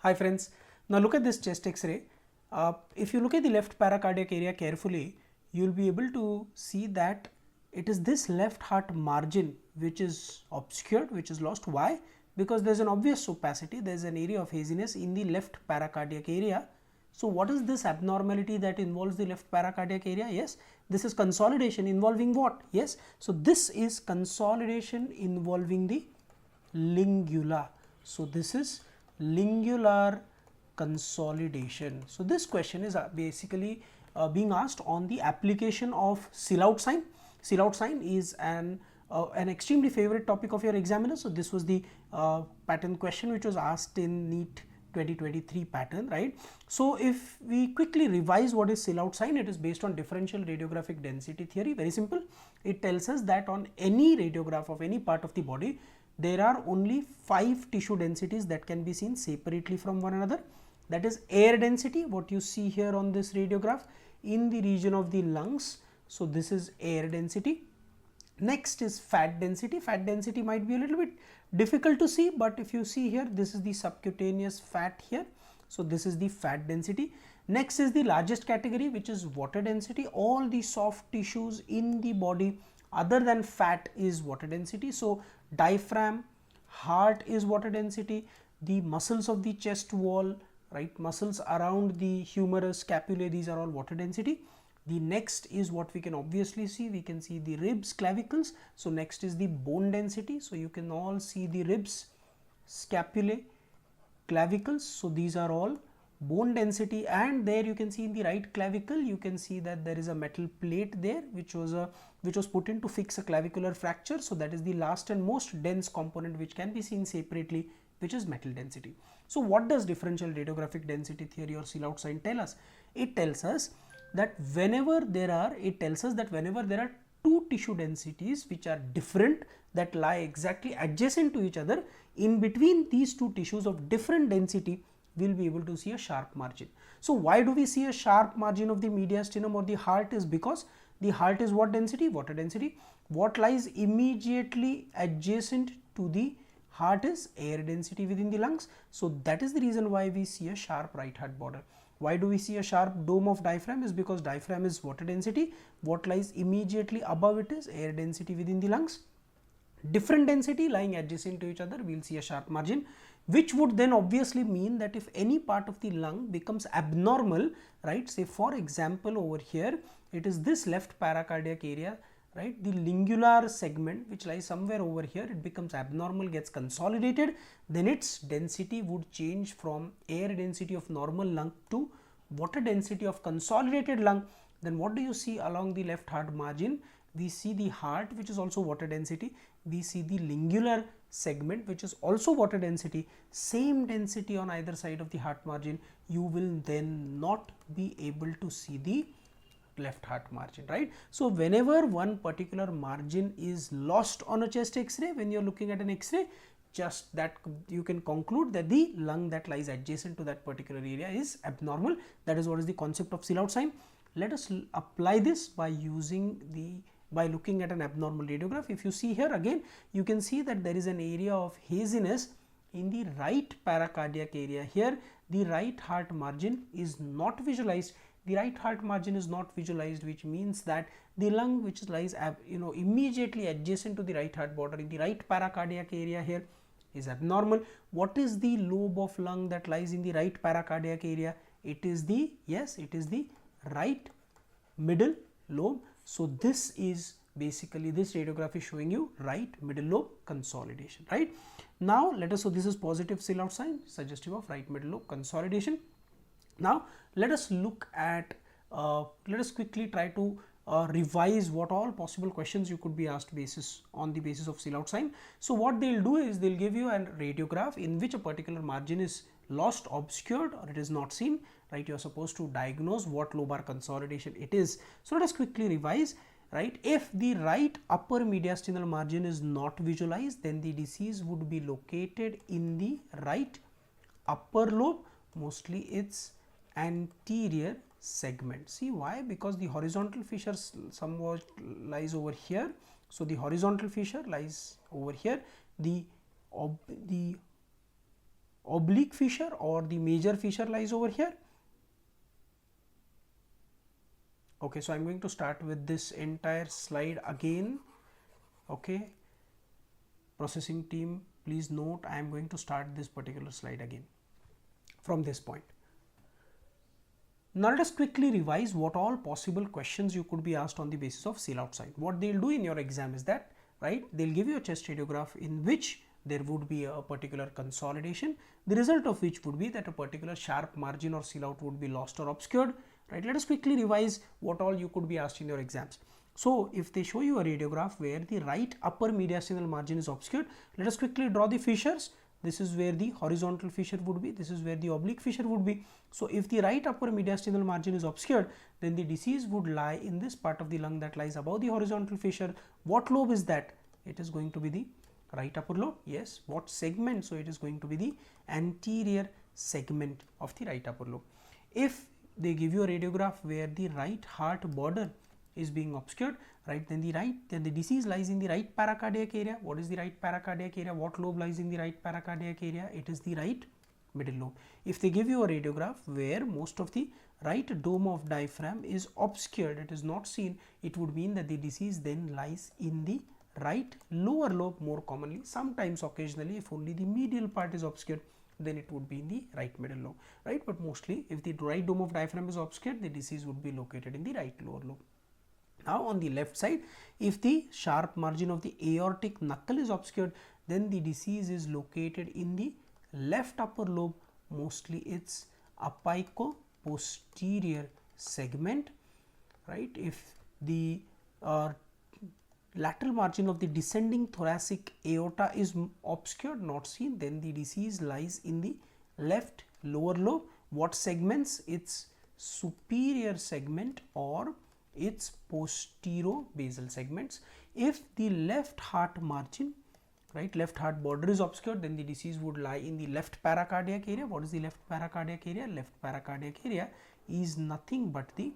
Hi friends, now look at this chest x-ray. If you look at the left paracardiac area carefully, you will be able to see that it is this left heart margin which is obscured, which is lost. Why? Because there is an obvious opacity, there is an area of haziness in the left paracardiac area. So what is this abnormality that involves the left paracardiac area? Yes, this is consolidation involving what? Yes, so this is consolidation involving the lingula. So this is lingular consolidation. So this question is basically being asked on the application of Sillhoutte sign. Sillhoutte sign is an extremely favorite topic of your examiner. So this was the pattern question which was asked in NEET 2023 pattern, right? So if we quickly revise what is Sillhoutte sign, it is based on differential radiographic density theory. Very simple. It tells us that on any radiograph of any part of the body, there are only 5 tissue densities that can be seen separately from one another. That is air density, what you see here on this radiograph in the region of the lungs. So this is air density. Next is fat density. Fat density might be a little bit difficult to see, but if you see here, this is the subcutaneous fat here. So this is the fat density. Next is the largest category, which is water density. All the soft tissues in the body other than fat is water density. So diaphragm, heart is water density, the muscles of the chest wall, right, muscles around the humerus, scapulae, these are all water density. The next is what we can obviously see, we can see the ribs, clavicles. So next is the bone density. So you can all see the ribs, scapulae, clavicles. So these are all bone density, and there you can see in the right clavicle, you can see that there is a metal plate there which was put in to fix a clavicular fracture. So that is the last and most dense component which can be seen separately, which is metal density. So what does differential radiographic density theory or Sillhoutte sign tell us? It tells us that whenever there are two tissue densities which are different, that lie exactly adjacent to each other, in between these two tissues of different density, we will be able to see a sharp margin. So why do we see a sharp margin of the mediastinum or the heart? Is because the heart is what density? Water density. What lies immediately adjacent to the heart is air density within the lungs. So that is the reason why we see a sharp right heart border. Why do we see a sharp dome of diaphragm? Is because diaphragm is water density. What lies immediately above it is air density within the lungs. Different density lying adjacent to each other, we will see a sharp margin, which would then obviously mean that if any part of the lung becomes abnormal, right, say for example over here, it is this left paracardiac area, right, the lingular segment which lies somewhere over here, it becomes abnormal, gets consolidated, then its density would change from air density of normal lung to water density of consolidated lung. Then what do you see along the left heart margin? We see the heart, which is also water density. We see the lingular segment, which is also water density. Same density on either side of the heart margin. You will then not be able to see the left heart margin, right? So whenever one particular margin is lost on a chest x-ray, when you are looking at an x-ray, just that you can conclude that the lung that lies adjacent to that particular area is abnormal. That is what is the concept of Sillhoutte sign. Let us apply this by looking at an abnormal radiograph. If you see here again, you can see that there is an area of haziness in the right paracardiac area. Here the right heart margin is not visualized. The right heart margin is not visualized, which means that the lung which lies immediately adjacent to the right heart border in the right paracardiac area here is abnormal. What is the lobe of lung that lies in the right paracardiac area? It is the, yes, it is the right middle lobe. So this is basically, this radiograph is showing you right middle lobe consolidation, right? Now let us, so this is positive Sillhoutte sign, suggestive of right middle lobe consolidation. Now let us look at, let us quickly try to revise what all possible questions you could be asked on the basis of Sillhoutte sign. So what they will do is they will give you a radiograph in which a particular margin is lost, obscured, or it is not seen, right? You are supposed to diagnose what lobar consolidation it is. So let us quickly revise, right? If the right upper mediastinal margin is not visualized, then the disease would be located in the right upper lobe, mostly its anterior segment. See why? Because the horizontal fissure somewhat lies over here. So the horizontal fissure lies over here. The oblique fissure or the major fissure lies over here. Okay, so I am going to start with this entire slide again. Okay, processing team, please note I am going to start this particular slide again from this point. Now let us quickly revise what all possible questions you could be asked on the basis of Sillhoutte side. What they will do in your exam is that, right, they will give you a chest radiograph in which there would be a particular consolidation, the result of which would be that a particular sharp margin or Sillhoutte would be lost or obscured, right. Let us quickly revise what all you could be asked in your exams. So if they show you a radiograph where the right upper mediastinal margin is obscured, let us quickly draw the fissures. This is where the horizontal fissure would be, this is where the oblique fissure would be. So if the right upper mediastinal margin is obscured, then the disease would lie in this part of the lung that lies above the horizontal fissure. What lobe is that? It is going to be the right upper lobe. Yes. What segment? So it is going to be the anterior segment of the right upper lobe. If they give you a radiograph where the right heart border is being obscured, right, then the disease lies in the right paracardiac area. What is the right paracardiac area? What lobe lies in the right paracardiac area? It is the right middle lobe. If they give you a radiograph where most of the right dome of diaphragm is obscured, it is not seen, it would mean that the disease then lies in the right lower lobe more commonly. Sometimes occasionally if only the medial part is obscured, then it would be in the right middle lobe, right, but mostly if the right dome of diaphragm is obscured, the disease would be located in the right lower lobe. Now on the left side, if the sharp margin of the aortic knuckle is obscured, then the disease is located in the left upper lobe, mostly its apico-posterior segment, right. If the lateral margin of the descending thoracic aorta is obscured, not seen, then the disease lies in the left lower lobe. What segments? Its superior segment or its posterior-basal segments. If the left heart margin, right, left heart border is obscured, then the disease would lie in the left paracardiac area. What is the left paracardiac area? Left paracardiac area is nothing but the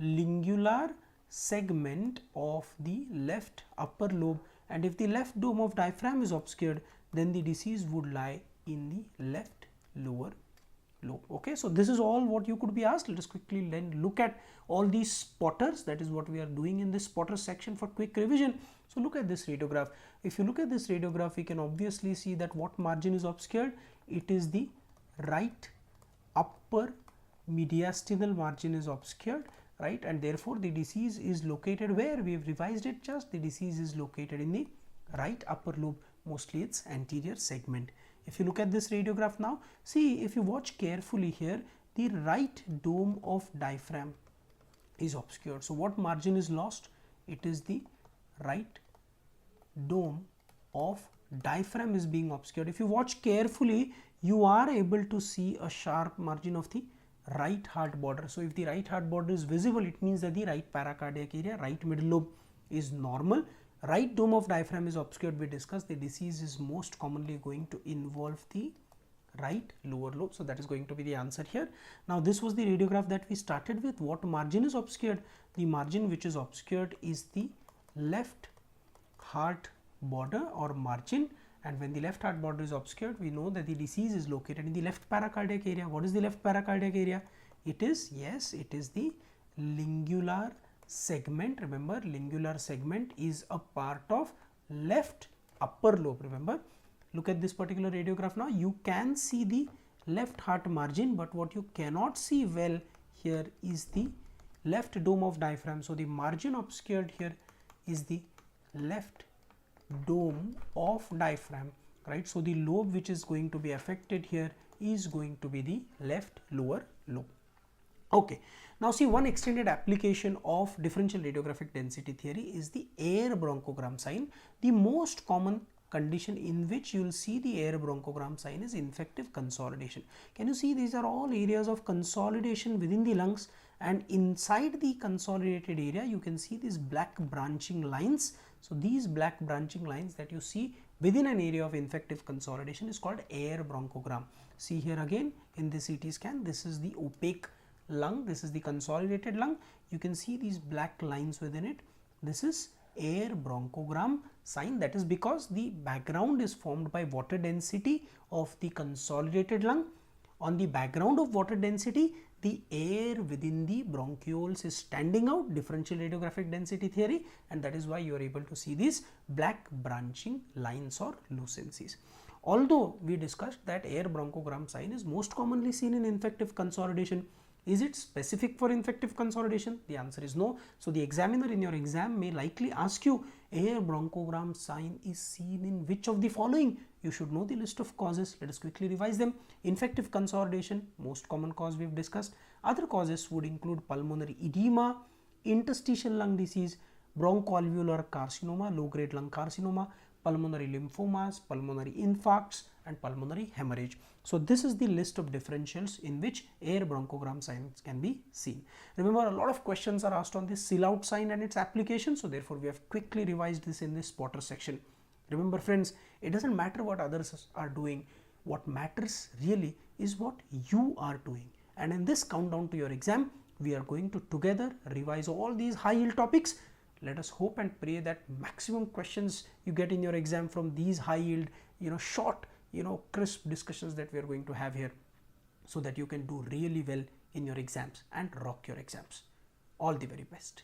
lingular segment of the left upper lobe, and if the left dome of diaphragm is obscured, then the disease would lie in the left lower lobe. Okay, so this is all what you could be asked. Let us quickly then look at all these spotters. That is what we are doing in this spotters section for quick revision. So look at this radiograph. If you look at this radiograph, we can obviously see that what margin is obscured? It is the right upper mediastinal margin is obscured, right, and therefore the disease is located where? We have revised it just. The disease is located in the right upper lobe, mostly its anterior segment. If you look at this radiograph now, see, if you watch carefully here, the right dome of diaphragm is obscured. So what margin is lost? It is the right dome of diaphragm is being obscured. If you watch carefully, you are able to see a sharp margin of the right heart border. So if the right heart border is visible, it means that the right paracardiac area, right middle lobe is normal. Right dome of diaphragm is obscured. We discussed the disease is most commonly going to involve the right lower lobe. So that is going to be the answer here. Now this was the radiograph that we started with. What margin is obscured? The margin which is obscured is the left heart border or margin, and when the left heart border is obscured, we know that the disease is located in the left paracardiac area. What is the left paracardiac area? It is, yes, it is the lingular segment. Remember, lingular segment is a part of left upper lobe. Remember, look at this particular radiograph now. You can see the left heart margin, but what you cannot see well here is the left dome of diaphragm. So the margin obscured here is the left dome of diaphragm, right. So the lobe which is going to be affected here is going to be the left lower lobe. Okay, now see, one extended application of differential radiographic density theory is the air bronchogram sign. The most common condition in which you will see the air bronchogram sign is infective consolidation. Can you see, these are all areas of consolidation within the lungs, and inside the consolidated area you can see these black branching lines. So these black branching lines that you see within an area of infective consolidation is called air bronchogram. See here again in the CT scan, this is the opaque lung, this is the consolidated lung. You can see these black lines within it. This is air bronchogram sign. That is because the background is formed by water density of the consolidated lung. On the background of water density, the air within the bronchioles is standing out, differential radiographic density theory, and that is why you are able to see these black branching lines or lucencies. Although we discussed that air bronchogram sign is most commonly seen in infective consolidation, is it specific for infective consolidation? The answer is no. So the examiner in your exam may likely ask you, air bronchogram sign is seen in which of the following? You should know the list of causes. Let us quickly revise them. Infective consolidation, most common cause we have discussed. Other causes would include pulmonary edema, interstitial lung disease, bronchoalveolar carcinoma, low grade lung carcinoma, pulmonary lymphomas, pulmonary infarcts, and pulmonary hemorrhage. So this is the list of differentials in which air bronchogram signs can be seen. Remember, a lot of questions are asked on this Sillhoutte sign and its application, so therefore we have quickly revised this in this SPOTTERZ section. Remember friends, it doesn't matter what others are doing. What matters really is what you are doing. And in this countdown to your exam, we are going to together revise all these high yield topics. Let us hope and pray that maximum questions you get in your exam from these high yield, short, crisp discussions that we are going to have here, so that you can do really well in your exams and rock your exams. All the very best.